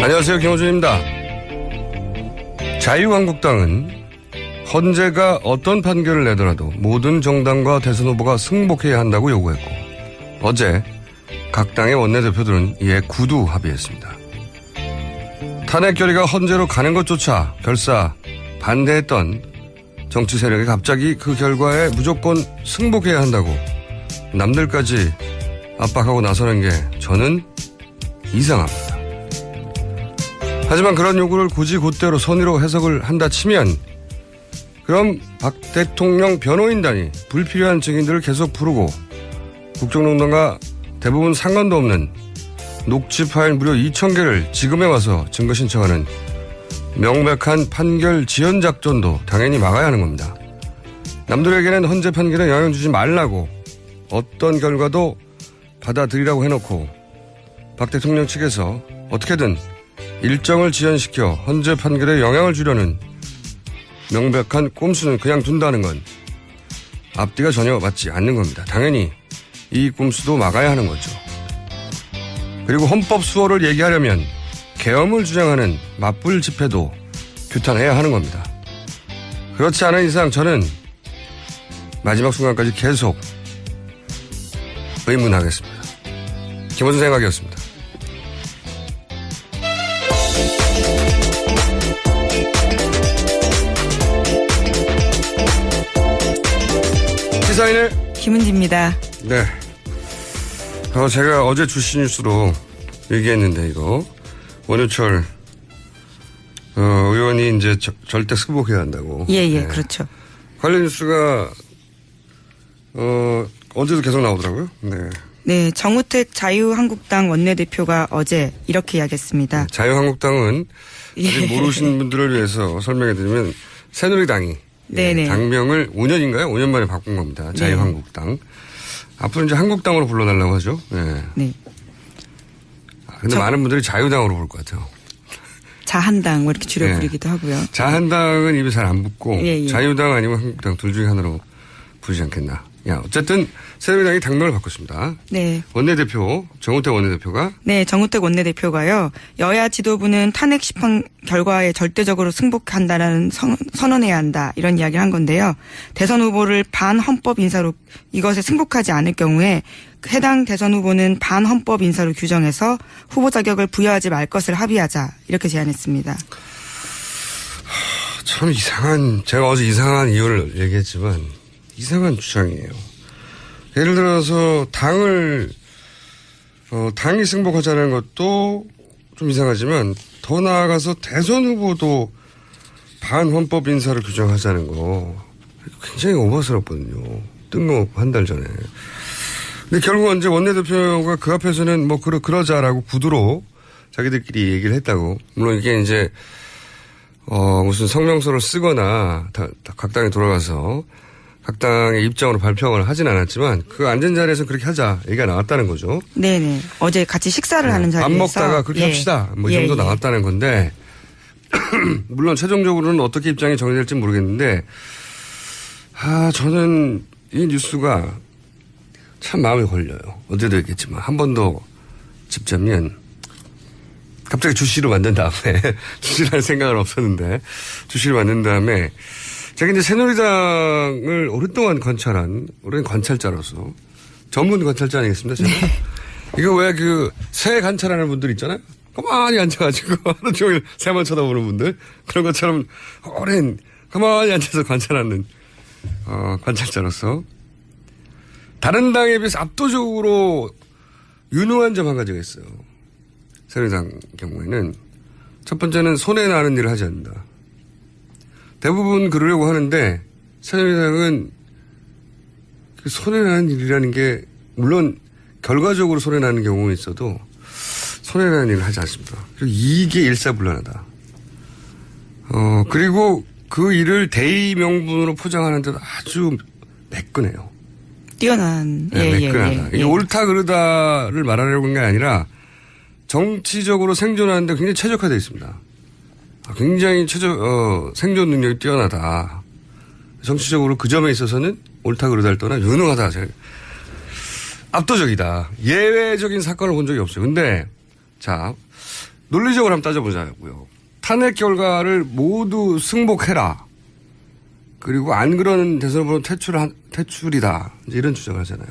안녕하세요. 김호준입니다. 자유한국당은 헌재가 어떤 판결을 내더라도 모든 정당과 대선 후보가 승복해야 한다고 요구했고 어제 각 당의 원내대표들은 이에 구두 합의했습니다. 탄핵 결의가 헌재로 가는 것조차 결사 반대했던 정치 세력이 갑자기 그 결과에 무조건 승복해야 한다고 남들까지 압박하고 나서는 게 저는 이상합니다. 하지만 그런 요구를 굳이 곧대로 선의로 해석을 한다 치면 그럼 박 대통령 변호인단이 불필요한 증인들을 계속 부르고 국정농단과 대부분 상관도 없는 녹취 파일 무려 2,000개를 지금에 와서 증거 신청하는 명백한 판결 지연 작전도 당연히 막아야 하는 겁니다. 남들에게는 헌재 판결에 영향 주지 말라고 어떤 결과도 받아들이라고 해놓고 박 대통령 측에서 어떻게든 일정을 지연시켜 헌재 판결에 영향을 주려는 명백한 꼼수는 그냥 둔다는 건 앞뒤가 전혀 맞지 않는 겁니다. 당연히 이 꼼수도 막아야 하는 거죠. 그리고 헌법 수호를 얘기하려면 계엄을 주장하는 맞불 집회도 규탄해야 하는 겁니다. 그렇지 않은 이상 저는 마지막 순간까지 계속 의문하겠습니다. 김호준 생각이었습니다. 시사인의 김은지입니다. 네. 제가 어제 주시 뉴스로 얘기했는데 이거 원유철 의원이 이제 절대 승복해야 한다고. 예, 네. 그렇죠. 관련 뉴스가 어제도 계속 나오더라고요. 네. 네, 정우택 자유한국당 원내대표가 어제 이렇게 이야기했습니다. 자유한국당은 아직 모르시는 분들을 위해서 설명해드리면 새누리당이 당명을 5년인가요? 5년 만에 바꾼 겁니다. 자유한국당. 네. 앞으로 이제 한국당으로 불러달라고 하죠. 네. 네. 근데 많은 분들이 자유당으로 부를 것 같아요. 자한당 뭐 이렇게 줄여 부르기도 하고요. 자한당은 입에 잘 안 붙고 예. 자유당 아니면 한국당 둘 중에 하나로 부르지 않겠나. 어쨌든 새누리당이 당명을 바꿨습니다. 네. 원내대표 정우택 원내대표가 네, 정우택 원내대표가요. 여야 지도부는 탄핵 심판 결과에 절대적으로 승복한다는 선언해야 한다 이런 이야기를 한 건데요. 대선 후보를 반헌법 인사로 이것에 승복하지 않을 경우에 해당 대선 후보는 반헌법 인사로 규정해서 후보 자격을 부여하지 말 것을 합의하자 이렇게 제안했습니다. 참 이상한 제가 어제 이상한 이유를 얘기했지만 이상한 주장이에요. 예를 들어서 당이 승복하자는 것도 좀 이상하지만 더 나아가서 대선 후보도 반헌법 인사를 규정하자는 거 굉장히 오버스럽거든요. 뜬금없고 한 달 전에. 근데 결국은 이제 원내대표가 그 앞에서는 뭐 그러자라고 구두로 자기들끼리 얘기를 했다고. 물론 이게 이제 무슨 성명서를 쓰거나 각 당에 돌아가서 각 당의 입장으로 발표를 하진 않았지만 그 앉은 자리에서 그렇게 하자 얘기가 나왔다는 거죠. 네네. 어제 같이 식사를 하는 자리에서. 밥 먹다가 그렇게 합시다. 뭐 이 정도 나왔다는 건데 물론 최종적으로는 어떻게 입장이 정리될지 모르겠는데 저는 이 뉴스가 참 마음에 걸려요. 어제도 얘기했지만 한 번 더 짚자면 갑자기 주시를 만든 다음에 주시를 할 생각은 없었는데 주시를 만든 다음에 제가 이제 새누리당을 오랫동안 오랜 관찰자로서 전문 관찰자 아니겠습니까? 제가? 네. 이거 왜 새 관찰하는 분들 있잖아요. 가만히 앉아가지고 하루 종일 새만 쳐다보는 분들 그런 것처럼 가만히 앉아서 관찰하는 관찰자로서 다른 당에 비해서 압도적으로 유능한 점 한 가지가 있어요. 새누리당 경우에는 첫 번째는 손해나는 일을 하지 않는다. 대부분 그러려고 하는데 새누리당은 그 손해나는 일이라는 게 물론 결과적으로 손해나는 경우는 있어도 손해나는 일을 하지 않습니다. 그리고 이게 일사불란하다. 그리고 그 일을 대의 명분으로 포장하는 데도 아주 매끈해요. 뛰어난. 매끈하다. 이게 옳다 그르다를 말하려고 하는 게 아니라 정치적으로 생존하는데 굉장히 최적화되어 있습니다. 굉장히 생존 능력이 뛰어나다. 정치적으로 그 점에 있어서는 옳다 그러다를 떠나 유능하다. 압도적이다. 예외적인 사건을 본 적이 없어요. 근데 자 논리적으로 한번 따져보자고요. 탄핵 결과를 모두 승복해라. 그리고 안 그러는 대선 후보는 퇴출이다. 이제 이런 주장을 하잖아요.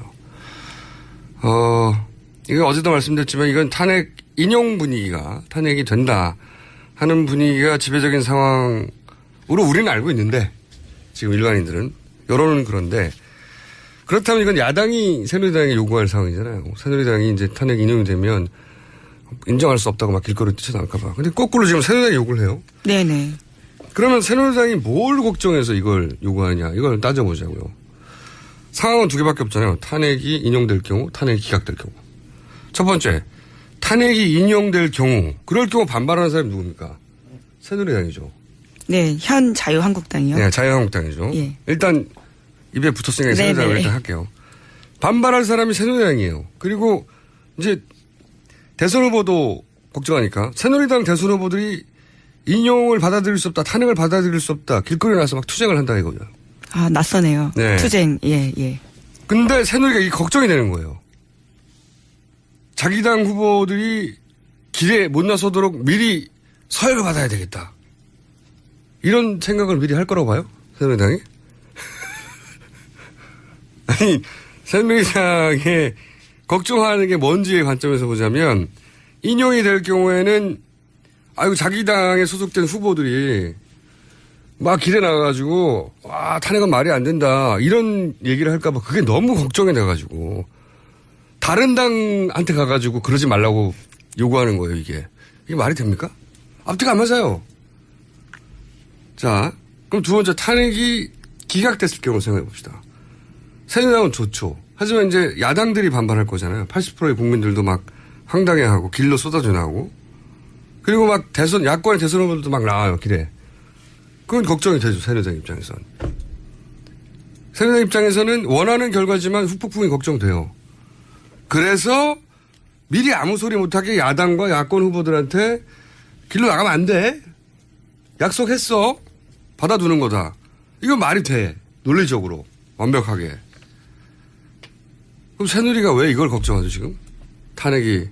이거 어제도 말씀드렸지만 이건 탄핵 인용 분위기가 탄핵이 된다 하는 분위기가 지배적인 상황으로 우리는 알고 있는데 지금 일반인들은 여론은 그런데 그렇다면 이건 야당이 새누리당에 요구할 상황이잖아요. 새누리당이 이제 탄핵 인용이 되면 인정할 수 없다고 막 길거리 뛰쳐나갈까 봐. 근데 거꾸로 지금 새누리당이 요구를 해요. 네네. 그러면 새누리당이 뭘 걱정해서 이걸 요구하냐. 이걸 따져보자고요. 상황은 두 개밖에 없잖아요. 탄핵이 인용될 경우, 탄핵이 기각될 경우. 첫 번째, 탄핵이 인용될 경우, 그럴 경우 반발하는 사람이 누굽니까? 새누리당이죠. 네, 현 자유한국당이요. 네, 자유한국당이죠. 예. 일단 입에 붙었으니까 새누리당을 일단 할게요. 반발할 사람이 새누리당이에요. 그리고 이제 대선 후보도 걱정하니까 새누리당 대선 후보들이 인용을 받아들일 수 없다, 탄핵을 받아들일 수 없다, 길거리에 나서 막 투쟁을 한다 이거죠. 아, 낯서네요. 네. 투쟁, 예, 예. 근데 새누리가 이 걱정이 되는 거예요. 자기 당 후보들이 길에 못 나서도록 미리 서열을 받아야 되겠다. 이런 생각을 미리 할 거라고 봐요? 새누리당이? 아니, 새누리당의 걱정하는 게 뭔지의 관점에서 보자면 인용이 될 경우에는 아이고 자기 당에 소속된 후보들이 막 길에 나가가지고 와 탄핵은 말이 안 된다 이런 얘기를 할까봐 그게 너무 걱정이 돼가지고 다른 당한테 가가지고 그러지 말라고 요구하는 거예요. 이게 말이 됩니까? 앞뒤가 안 맞아요. 자 그럼 두 번째 탄핵이 기각됐을 경우 생각해 봅시다. 새누리당은 좋죠. 하지만 이제 야당들이 반발할 거잖아요. 80%의 국민들도 막 황당해하고 길로 쏟아져 나오고 그리고 막 야권의 대선 후보들도 막 나와요 길에. 그건 걱정이 되죠. 새누리당 입장에서는. 새누리당 입장에서는 원하는 결과지만 후폭풍이 걱정돼요. 그래서 미리 아무 소리 못하게 야당과 야권 후보들한테 길로 나가면 안 돼. 약속했어. 받아두는 거다. 이건 말이 돼. 논리적으로. 완벽하게. 그럼 새누리가 왜 이걸 걱정하죠 지금? 탄핵이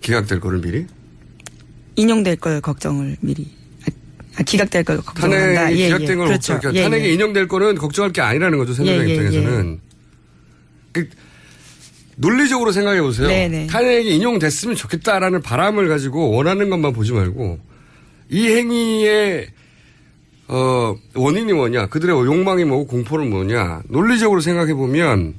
기각될 거를 미리? 인용될 걸 걱정을 미리. 기각될 걸 걱정한다. 탄핵이 기각된 걸 그렇죠. 걱정하니까 탄핵이 인용될 거는 걱정할 게 아니라는 거죠. 새누리당 입장에서는. 논리적으로 생각해 보세요. 네네. 탄핵이 인용됐으면 좋겠다라는 바람을 가지고 원하는 것만 보지 말고 이 행위의 원인이 뭐냐, 그들의 욕망이 뭐고 공포는 뭐냐, 논리적으로 생각해 보면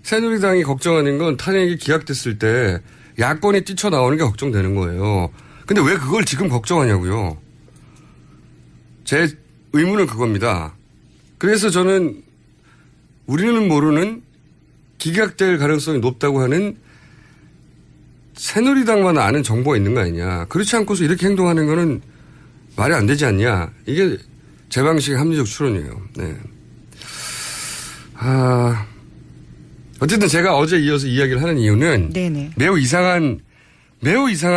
새누리당이 걱정하는 건 탄핵이 기각됐을 때 야권이 뛰쳐나오는 게 걱정되는 거예요. 근데 왜 그걸 지금 걱정하냐고요. 제 의문은 그겁니다. 그래서 저는 우리는 모르는 기각될 가능성이 높다고 하는 새누리당만 아는 정보가 있는 거 아니냐. 그렇지 않고서 이렇게 행동하는 거는 말이 안 되지 않냐. 이게 제 방식의 합리적 추론이에요. 네. 어쨌든 제가 어제 이어서 이야기를 하는 이유는 네네. 매우 이상한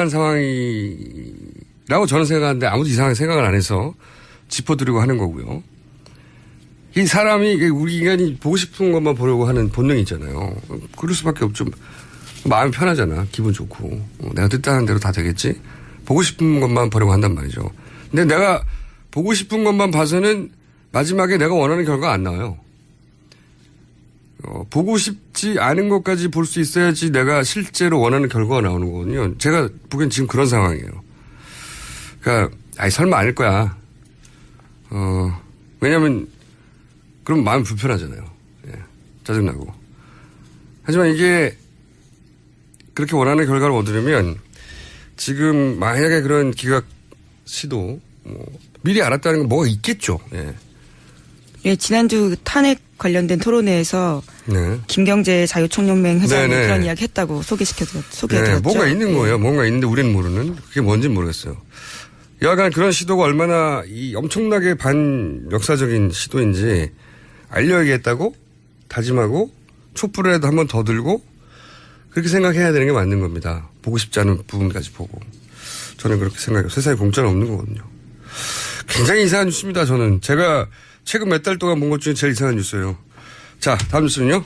상황이라고 저는 생각하는데 아무도 이상하게 생각을 안 해서 짚어드리고 하는 거고요. 이 사람이 우리 인간이 보고 싶은 것만 보려고 하는 본능이 있잖아요. 그럴 수밖에 없죠. 마음이 편하잖아. 기분 좋고. 내가 뜻하는 대로 다 되겠지. 보고 싶은 것만 보려고 한단 말이죠. 근데 내가 보고 싶은 것만 봐서는 마지막에 내가 원하는 결과가 안 나와요. 보고 싶지 않은 것까지 볼 수 있어야지 내가 실제로 원하는 결과가 나오는 거거든요. 제가 보기엔 지금 그런 상황이에요. 그러니까 설마 아닐 거야. 왜냐하면 그럼 마음이 불편하잖아요. 예, 짜증나고. 하지만 이게 그렇게 원하는 결과를 얻으려면 지금 만약에 그런 기각 시도 미리 알았다는 건 뭐가 있겠죠. 예. 예, 지난주 탄핵 관련된 토론회에서 네. 김경재 자유총연맹 회장이 네네. 그런 이야기 했다고 소개해드렸죠. 네, 뭔가 있는 거예요. 뭔가 있는데 우리는 모르는. 그게 뭔지는 모르겠어요. 여하간 그런 시도가 얼마나 이 엄청나게 반역사적인 시도인지 알려야겠다고 다짐하고 촛불이라도 한 번 더 들고 그렇게 생각해야 되는 게 맞는 겁니다. 보고 싶지 않은 부분까지 보고. 저는 그렇게 생각해요. 세상에 공짜는 없는 거거든요. 굉장히 이상한 뉴스입니다. 저는 제가 최근 몇 달 동안 본 것 중에 제일 이상한 뉴스예요. 자, 다음 뉴스는요.